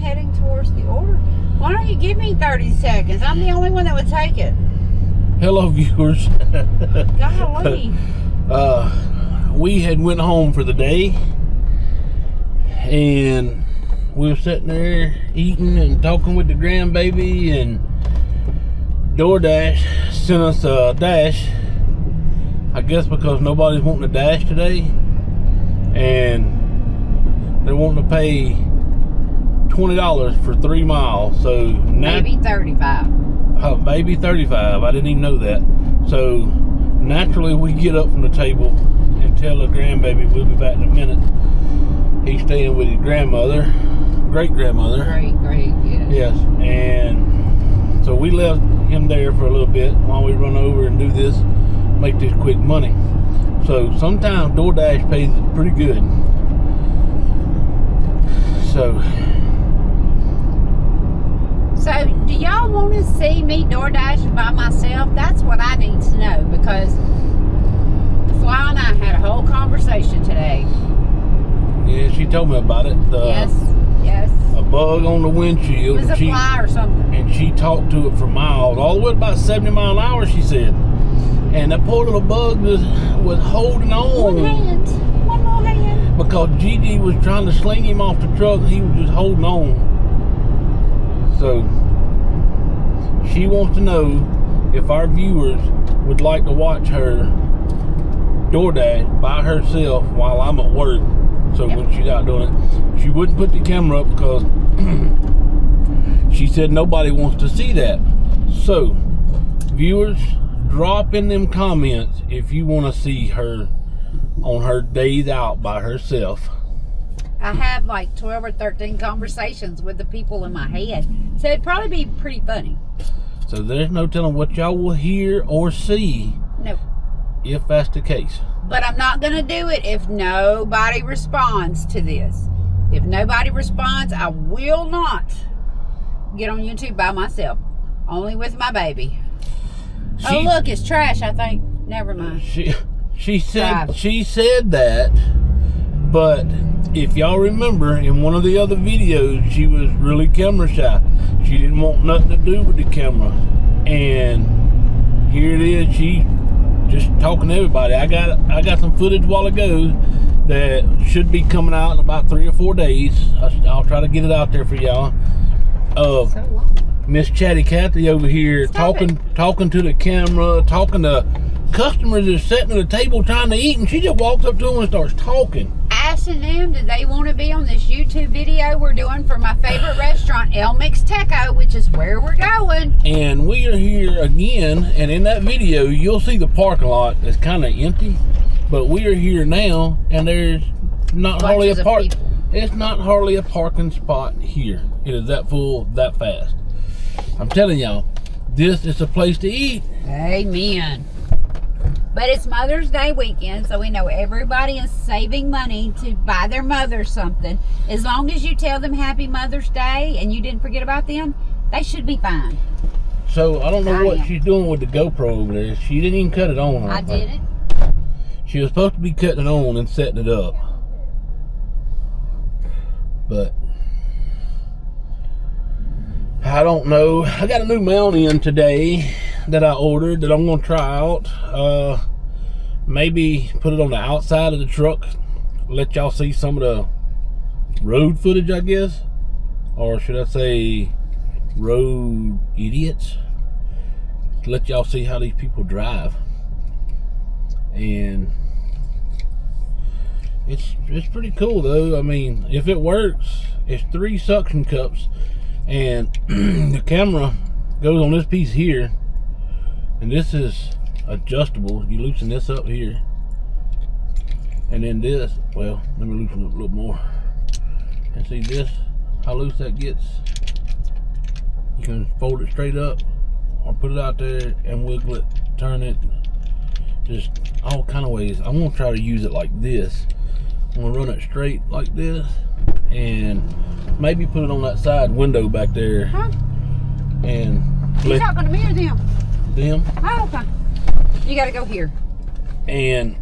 heading towards the order. Why don't you give me 30 seconds? I'm the only one that would take it. Hello, viewers. Golly. We had went home for the day, and we were sitting there eating and talking with the grandbaby, and DoorDash sent us a dash, I guess because nobody's wanting a dash today, and they're wanting to pay $20 for 3 miles. So maybe 35. Maybe 35. I didn't even know that. So naturally we get up from the table and tell the grandbaby we'll be back in a minute. He's staying with his grandmother, great-grandmother. Great, yes. Yes, and so we left him there for a little bit while we run over and do this, make this quick money. So sometimes DoorDash pays pretty good. So do y'all want to see me DoorDash by myself? That's what I need to know, because the fly and I had a whole conversation today. yeah, she told me about it. Yes. A bug on the windshield. It was a fly or something. And she talked to it for miles, all the way about 70 miles an hour, she said. And that poor little bug was holding on. One more hand. Because Gigi was trying to sling him off the truck, and he was just holding on. So she wants to know if our viewers would like to watch her DoorDash by herself while I'm at work. So when she's out doing it, she wouldn't put the camera up because she said nobody wants to see that. So viewers, drop in them comments if you want to see her on her days out by herself. I have like 12 or 13 conversations with the people in my head, so it'd probably be pretty funny. So there's no telling what y'all will hear or see. No. If that's the case. But I'm not going to do it if nobody responds to this. If nobody responds, I will not get on YouTube by myself. Only with my baby. Oh, look, it's trash, I think. Never mind. She said that, but if y'all remember in one of the other videos, she was really camera shy. She didn't want nothing to do with the camera. And here it is, she just talking to everybody. I got some footage a while ago that should be coming out in about 3 or 4 days. I'll try to get it out there for y'all. Miss Chatty Cathy over here talking to the camera, talking to customers that are sitting at the table trying to eat, and she just walks up to them and starts talking. Asking them, do they want to be on this YouTube video we're doing for my favorite restaurant, El Mixteco, which is where we're going. And we are here again, and in that video, you'll see the parking lot is kind of empty, but we are here now, and there's not hardly a park. It's not hardly a parking spot here. It is that full, that fast. I'm telling y'all, this is a place to eat. Amen. But it's Mother's Day weekend, so we know everybody is saving money to buy their mother something. As long as you tell them Happy Mother's Day and you didn't forget about them, they should be fine. So I don't know what she's doing with the GoPro over there. She didn't even cut it on. I didn't. She was supposed to be cutting it on and setting it up. But I don't know. I got a new mount in today that I ordered that I'm going to try out. Maybe put it on the outside of the truck. Let y'all see some of the road footage, I guess. Or should I say road idiots? Let y'all see how these people drive. And it's pretty cool though. I mean, if it works, it's 3 suction cups, and the camera goes on this piece here, and this is adjustable. You loosen this up here, and then this, well, let me loosen it up a little more, and see this, how loose that gets. You can fold it straight up or put it out there and wiggle it, turn it, just all kind of ways. I'm gonna try to use it like this. I'm gonna run it straight like this, and maybe put it on that side window back there. Huh? And you talking to me or them? Them. Oh, okay. You gotta go here. And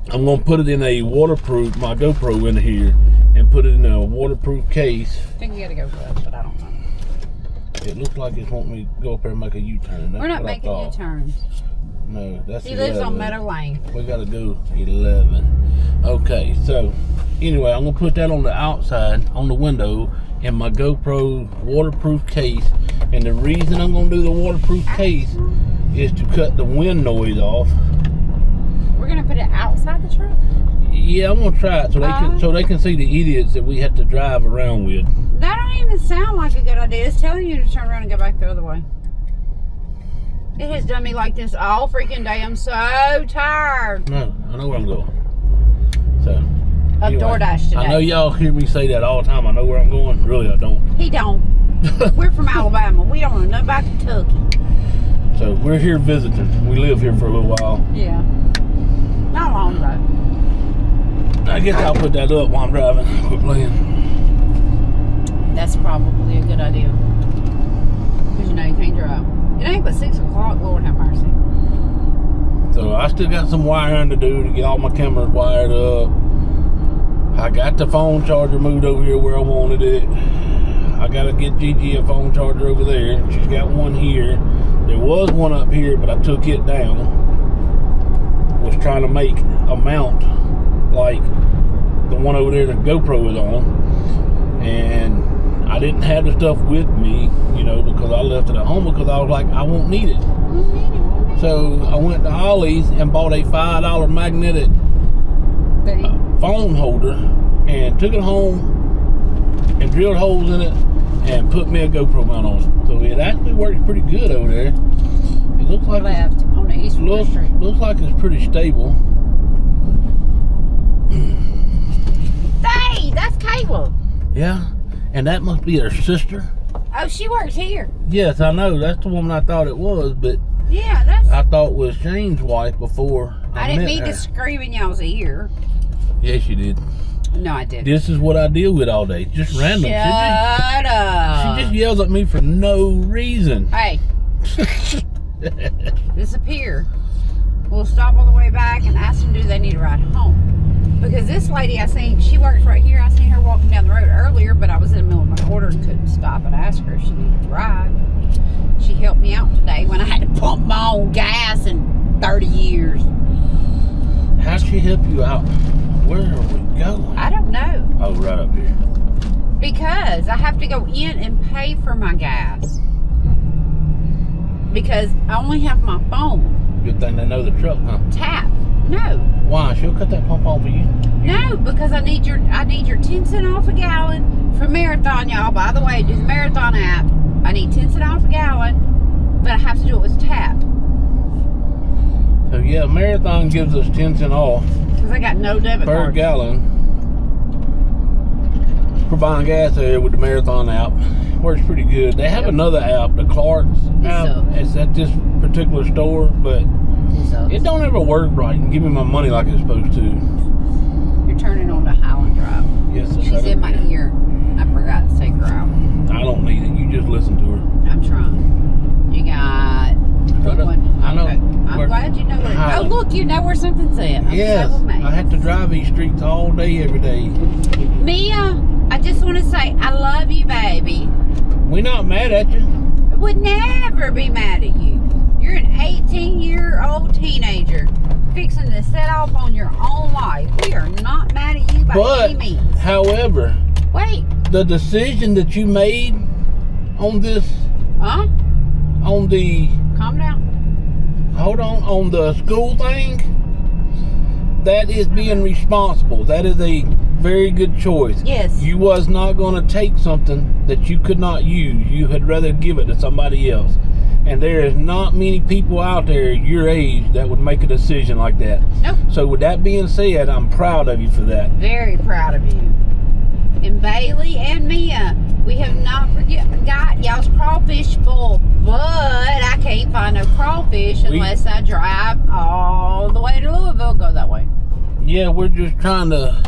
I'm gonna put it in a waterproof, my GoPro in here, and put it in a waterproof case. I think we gotta go for that, but I don't know. It looks like it's wanting me to go up there and make a U-turn. We're not making U-turns. No, that's He lives on Meadow Lane. We gotta go 11. Okay, so anyway, I'm gonna put that on the outside, on the window, in my GoPro waterproof case. And the reason I'm gonna do the waterproof case is to cut the wind noise off. We're gonna put it outside the truck? Yeah, I'm gonna try it so they can see the idiots that we have to drive around with. That don't even sound like a good idea. It's telling you to turn around and go back the other way. It has done me like this all freaking day. I'm so tired. No, I know where I'm going. So Anyway, DoorDash today. I know y'all hear me say that all the time. I know where I'm going. Really, I don't. He don't. We're from Alabama. We don't know about Kentucky. So we're here visiting. We live here for a little while. Yeah. Not long though. I guess I'll put that up while I'm driving. Quit playing. That's probably a good idea. Because you know you can't drive. It ain't but 6 o'clock. Lord have mercy. So I still got some wiring to do to get all my cameras wired up. I got the phone charger moved over here where I wanted it. I gotta get Gigi a phone charger over there. She's got one here. There was one up here, but I took it down. Was trying to make a mount like the one over there the GoPro is on. And I didn't have the stuff with me, you know, because I left it at home because I was like, I won't need it. So I went to Ollie's and bought a $5 magnetic phone holder and took it home and drilled holes in it and put me a GoPro mount on it. So it actually works pretty good over there. It looks like left on the east street. Looks like it's pretty stable. Hey, that's Kayla. Yeah, and that must be her sister. Oh, she works here. Yes, I know. That's the woman I thought it was, but yeah, that's. I thought it was Shane's wife before I didn't mean to scream in y'all's ear. Yes, you did. No, I didn't. This is what I deal with all day. Just random. Shut up. She just yells at me for no reason. Hey. Disappear. We'll stop on the way back and ask them, do they need a ride home? Because this lady, I seen, she works right here. I seen her walking down the road earlier, but I was in the middle of my order and couldn't stop and ask her if she needed a ride. She helped me out today when I had to pump my own gas in 30 years. How'd she help you out? Where are we going? I don't know. Oh, right up here. Because I have to go in and pay for my gas. Because I only have my phone. Good thing they know the truck, huh? Tap. No. Why? She'll cut that pump off for you? No, because I need your 10 cent off a gallon for Marathon, y'all. By the way, do the Marathon app. I need 10 cent off a gallon, but I have to do it with tap. So yeah, Marathon gives us 10 cents off. Because I got no debit per card. gallon for buying gas there with the Marathon app. Works pretty good. They have another app, the Clark's app. It's at this particular store, but it don't ever work right and give me my money like it's supposed to. You're turning on to Highland Drive. Yes, sir. She's in my ear. I forgot to take her out. I don't need it. You just listen to her. I'm trying. You got one. I know. Okay. I'm glad you know where. Oh, look, you know where something's at. Yes. I have to drive these streets all day, every day. Mia, I just want to say I love you, baby. We're not mad at you. I would never be mad at you. You're an 18-year-old teenager fixing to set off on your own life. We are not mad at you by any means. However, wait. The decision that you made on this, on the, calm down. Hold on the school thing, that is being responsible. That is a very good choice. Yes. You was not going to take something that you could not use. You had rather give it to somebody else. And there is not many people out there your age that would make a decision like that. Nope. So with that being said, I'm proud of you for that. Very proud of you. And Bailey and Mia, we have not got y'all's crawfish full, but I can't find no crawfish unless I drive all the way to Louisville. Go that way. Yeah, we're just trying to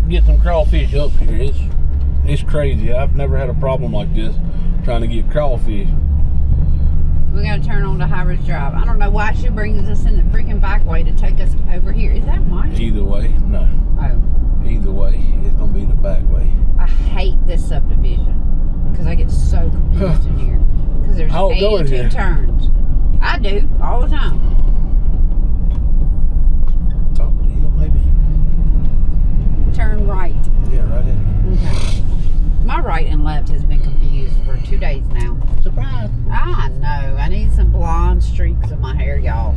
get some crawfish up here. It's crazy. I've never had a problem like this trying to get crawfish. We gotta turn on to High Ridge Drive. I don't know why she brings us in the freaking back way to take us over here. Is that mine? Either way, no. Oh. Either way, it's gonna be the back way. subdivision because I get so confused in here because there's How it going 82 here? turns. I do all the time. Top of the hill, maybe? Turn right. Yeah, right here. Okay. My right and left has been confused for 2 days now. Surprise. I know. I need some blonde streaks in my hair, y'all.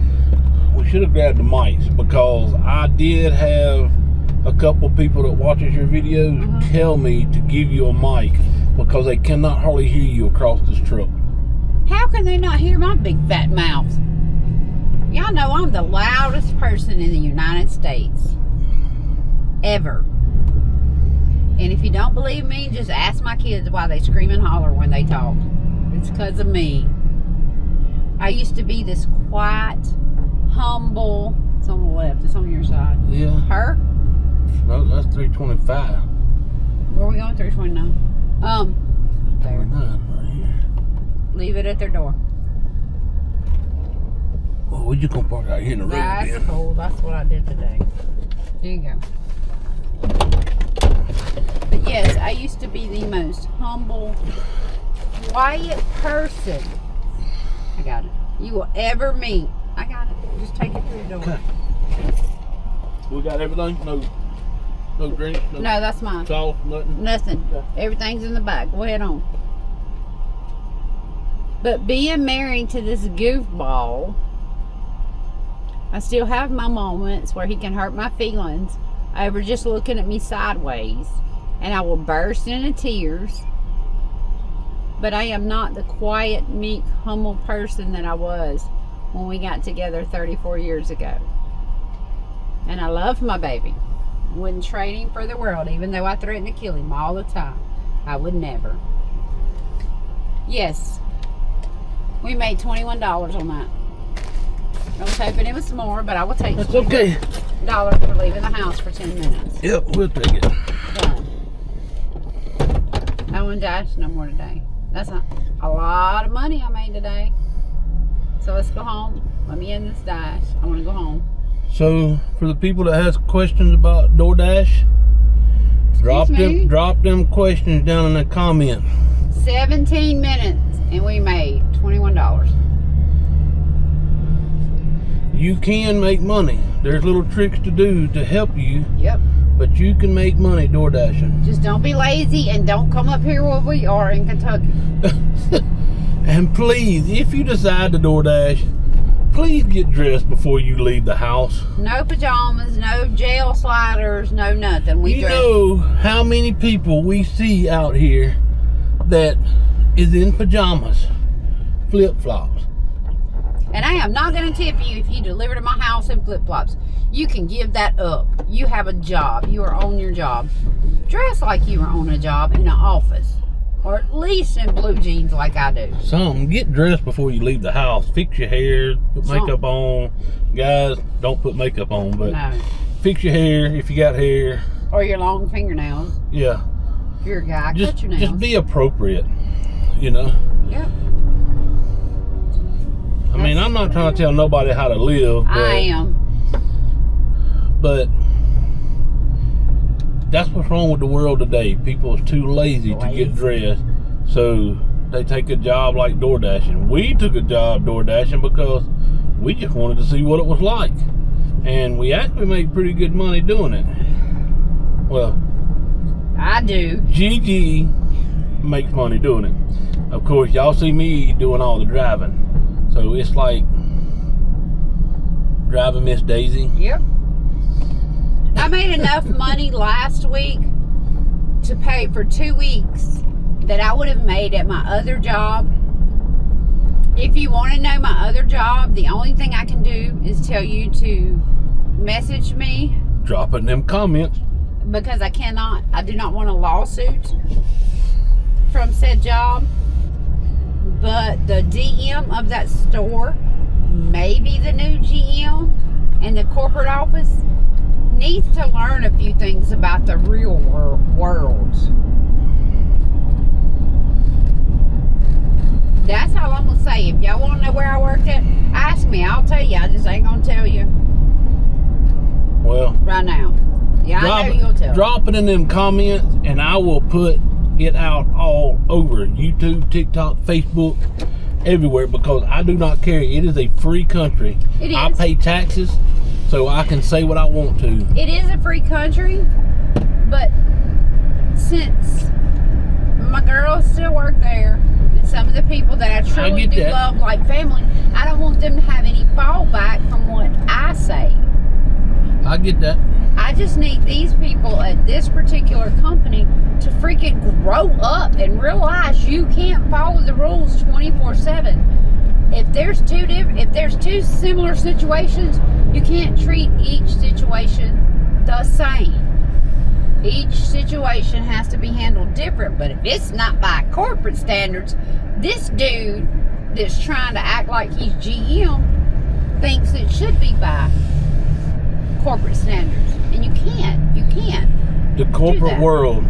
We should have grabbed the mics because I did have a couple people that watches your videos tell me to give you a mic because they cannot hardly hear you across this truck. How can they not hear my big fat mouth? Y'all know I'm the loudest person in the United States. Ever. And if you don't believe me, just ask my kids why they scream and holler when they talk. It's because of me. I used to be this quiet, humble. It's on the left. It's on your side. Yeah. Her? No, that's 325. Where are we going? 329. There. 329 right here. Leave it at their door. Well, we just gonna park out here in the road That's then. cool. That's what I did today. There you go. But yes, I used to be the most humble, quiet person. I got it. You will ever meet. I got it. Just take it through the door. Okay. We got everything? No drinks? No, that's mine. Sauce? Nothing? Nothing. Okay. Everything's in the back. Go ahead on. But being married to this goofball, I still have my moments where he can hurt my feelings over just looking at me sideways. And I will burst into tears. But I am not the quiet, meek, humble person that I was when we got together 34 years ago. And I love my baby. Wouldn't trade him for the world, even though I threatened to kill him all the time. I would never. Yes, we made $21 on that. I was hoping it was more, but I will take That's okay. $20 for leaving the house for 10 minutes. Yep, we'll take it. Done. I won't dash no more today. That's a lot of money I made today. So let's go home. Let me end this dash. I want to go home. So, for the people that has questions about DoorDash, drop them questions down in the comment. 17 minutes and we made $21. You can make money. There's little tricks to do to help you, Yep. but you can make money door dashing. Just don't be lazy and don't come up here where we are in Kentucky. And please, if you decide to DoorDash, please get dressed before you leave the house. No pajamas, no jail sliders, no nothing. We You dress. know how many people we see out here that is in pajamas, flip-flops. And I am not going to tip you if you deliver to my house in flip-flops. You can give that up. You have a job. You are on your job. Dress like you are on a job in an office. Or at least in blue jeans like I do. Get dressed before you leave the house. Fix your hair, put makeup on. Guys, don't put makeup on, but No. fix your hair if you got hair. Or your long fingernails. Yeah. If you're a guy, cut your nails. Just be appropriate, you know. Yep. I mean, I'm not trying to tell nobody how to live, but, I am. but that's what's wrong with the world today. People is too lazy to get dressed, so they take a job like door dashing. We took a job door dashing because we just wanted to see what it was like, and we actually made pretty good money doing it. Well, I do. Gigi makes money doing it. Of course, y'all see me doing all the driving. So it's like driving Miss Daisy. Yep. I made enough money last week to pay for 2 weeks that I would have made at my other job. If you want to know my other job, the only thing I can do is tell you to message me. Drop it in them comments. Because I do not want a lawsuit from said job. But the DM of that store, maybe the new GM and the corporate office, needs to learn a few things about the real world. That's all I'm going to say. If y'all want to know where I worked at, ask me. I'll tell you. I just ain't going to tell you. Well, right now. Yeah, I know you'll tell. Drop it in them comments, and I will put it out all over YouTube, TikTok, Facebook, everywhere, because I do not care. It is a free country. It is. I pay taxes, so I can say what I want to. It is a free country, but since my girls still work there, and some of the people that I truly do love like family, I don't want them to have any fallback from what I say. I get that. I just need these people at this particular company to freaking grow up and realize you can't follow the rules 24/7. If there's two similar situations, you can't treat each situation the same. Each situation has to be handled different. But if it's not by corporate standards, this dude that's trying to act like he's GM thinks it should be by corporate standards, and you can't. The corporate world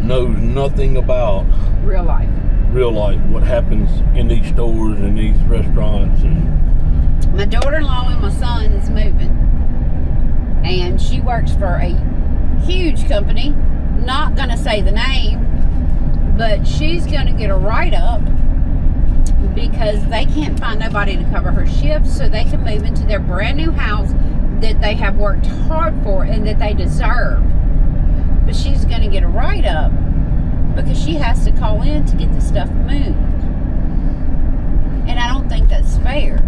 knows nothing about real life. What happens in these stores and these restaurants. And my daughter-in-law and my son is moving, and she works for a huge company. Not gonna say the name, but she's gonna get a write-up because they can't find nobody to cover her shifts, so they can move into their brand new house that they have worked hard for and that they deserve. But she's going to get a write-up because she has to call in to get the stuff moved. And I don't think that's fair.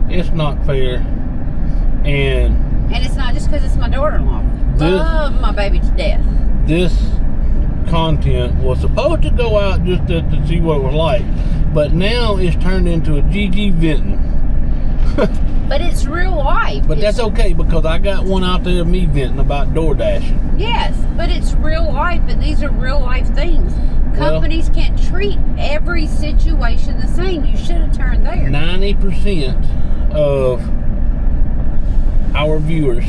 It's not fair. And it's not just because it's my daughter-in-law. Love my baby to death. This content was supposed to go out just to see what it was like. But now it's turned into a Gigi venting. But it's real life. But that's okay, because I got one out there of me venting about door dashing. Yes, but it's real life, and these are real life things. Companies can't treat every situation the same. You should have turned there. 90% of our viewers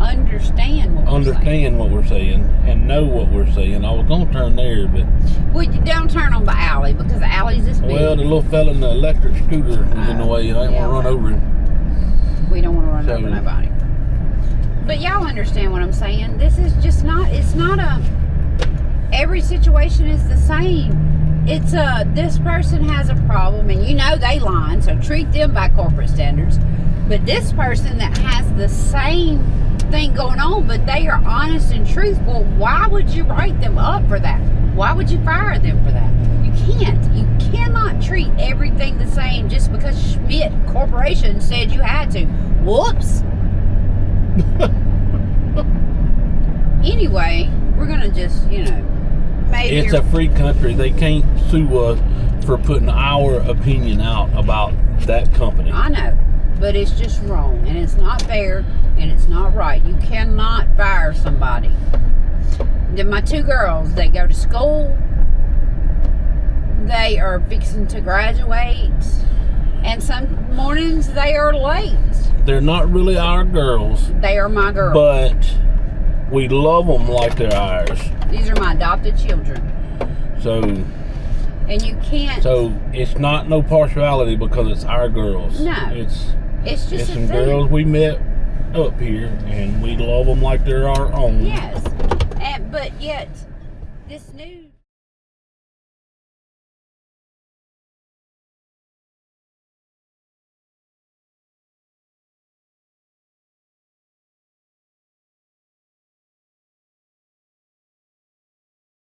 understand what we're saying and know what we're saying. I was going to turn there, but... Well, you don't turn on the alley, because the alley's this big. Well, the little fella in the electric scooter was in the way. I didn't want to run over him. We don't want to run over nobody. But y'all understand what I'm saying. This is just not... It's not a... Every situation is the same. It's this person has a problem, and you know they lying, so treat them by corporate standards. But this person that has the same thing going on, but they are honest and truthful, why would you write them up for that? Why would you fire them for that? You can't. You cannot treat everything the same just because Schmidt Corporation said you had to. Whoops. Anyway, we're gonna just, maybe it's a free country. They can't sue us for putting our opinion out about that company. I know, but it's just wrong, and it's not fair, and it's not right. You cannot fire somebody. Then my two girls, they go to school. They are fixing to graduate, and some mornings they are late. They're not really our girls. They are my girls. But we love them like they're ours. These are my adopted children. So... And you can't... So, it's not no partiality because it's our girls. No. It's just some girls we met up here, and we love them like they're our own. Yes. But yet, this new...